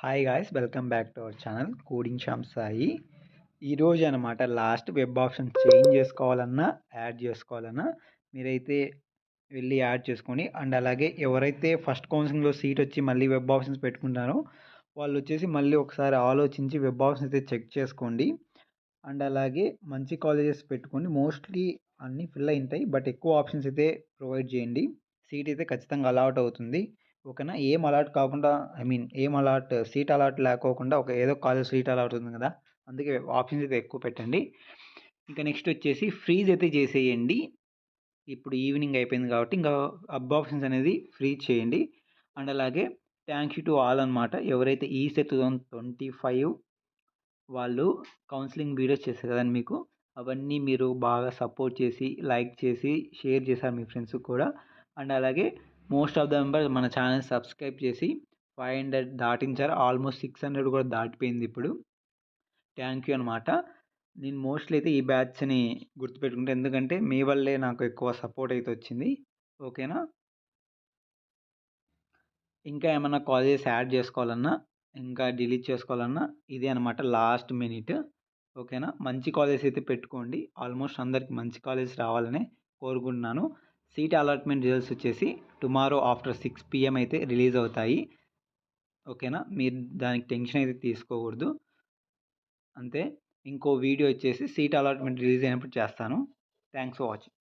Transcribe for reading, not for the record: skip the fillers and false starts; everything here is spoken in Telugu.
Hi guys welcome back to our channel coding Sam Sai. ఈరోజు అనమాట లాస్ట్ వెబ్ ఆప్షన్ చేంజ్ చేసుకోవాలన్నా యాడ్ చేసుకోవాలన్నా మీరైతే వెళ్ళి యాడ్ చేసుకొని అండ్ అలాగే ఎవరైతే ఫస్ట్ కౌన్సిలింగ్లో సీట్ వచ్చి మళ్ళీ వెబ్ ఆప్షన్స్ పెట్టుకుంటారో వాళ్ళు వచ్చేసి మళ్ళీ ఒకసారి ఆలోచించి వెబ్ ఆప్షన్స్ అయితే చెక్ చేసుకోండి. అండ్ అలాగే మంచి కాలేజెస్ పెట్టుకోండి. మోస్ట్లీ అన్నీ ఫిల్ అయి ఉంటాయి, బట్ ఎక్కువ ఆప్షన్స్ అయితే ప్రొవైడ్ చేయండి. సీట్ అయితే ఖచ్చితంగా అలాట్ అవుతుంది. ఓకేనా? ఏం అలాట్ కాకుండా ఏం అలాట్ సీట్ అలాట్ లేకోకుండా ఏదో కాలేజ్ సీట్ అలాట్ అవుతుంది కదా, అందుకే ఆప్షన్స్ అయితే ఎక్కువ పెట్టండి. ఇంకా నెక్స్ట్ వచ్చేసి ఫ్రీజ్ అయితే చేసేయండి. ఇప్పుడు ఈవినింగ్ అయిపోయింది కాబట్టి ఇంకా అబ్ ఆప్షన్స్ అనేది ఫ్రీజ్ చేయండి. అండ్ అలాగే థ్యాంక్ యూ టు ఆల్ అనమాట. ఎవరైతే ఈ సెట్ 2025 వాళ్ళు కౌన్సిలింగ్ వీడియోస్ చేశారు కదండి మీకు, అవన్నీ మీరు బాగా సపోర్ట్ చేసి లైక్ చేసి షేర్ చేశారు మీ ఫ్రెండ్స్కి కూడా. అండ్ అలాగే మోస్ట్ ఆఫ్ ద మెంబర్స్ మన ఛానల్ సబ్స్క్రైబ్ చేసి 500 దాటించారు. ఆల్మోస్ట్ 600 కూడా దాటిపోయింది ఇప్పుడు. థ్యాంక్ యూ అనమాట. నేను మోస్ట్లీ అయితే ఈ బ్యాచ్ని గుర్తుపెట్టుకుంటే, ఎందుకంటే మీ వల్లే నాకు ఎక్కువ సపోర్ట్ అయితే వచ్చింది. ఓకేనా? ఇంకా ఏమన్నా కాలేజెస్ యాడ్ చేసుకోవాలన్నా ఇంకా డిలీట్ చేసుకోవాలన్నా ఇదే అనమాట లాస్ట్ మినిట్. ఓకేనా? మంచి కాలేజెస్ అయితే పెట్టుకోండి. ఆల్మోస్ట్ అందరికి మంచి కాలేజెస్ రావాలని కోరుకుంటున్నాను. సీట్ అలాట్మెంట్ రిజల్ట్స్ వచ్చేసి టుమారో ఆఫ్టర్ 6 PM అయితే రిలీజ్ అవుతాయి. ఓకేనా? మీరు దానికి టెన్షన్ అయితే తీసుకోకూడదు. అంతే. ఇంకో వీడియో వచ్చేసి సీట్ అలాట్మెంట్ రిలీజ్ అయినప్పుడు చేస్తాను. Thanks for watching.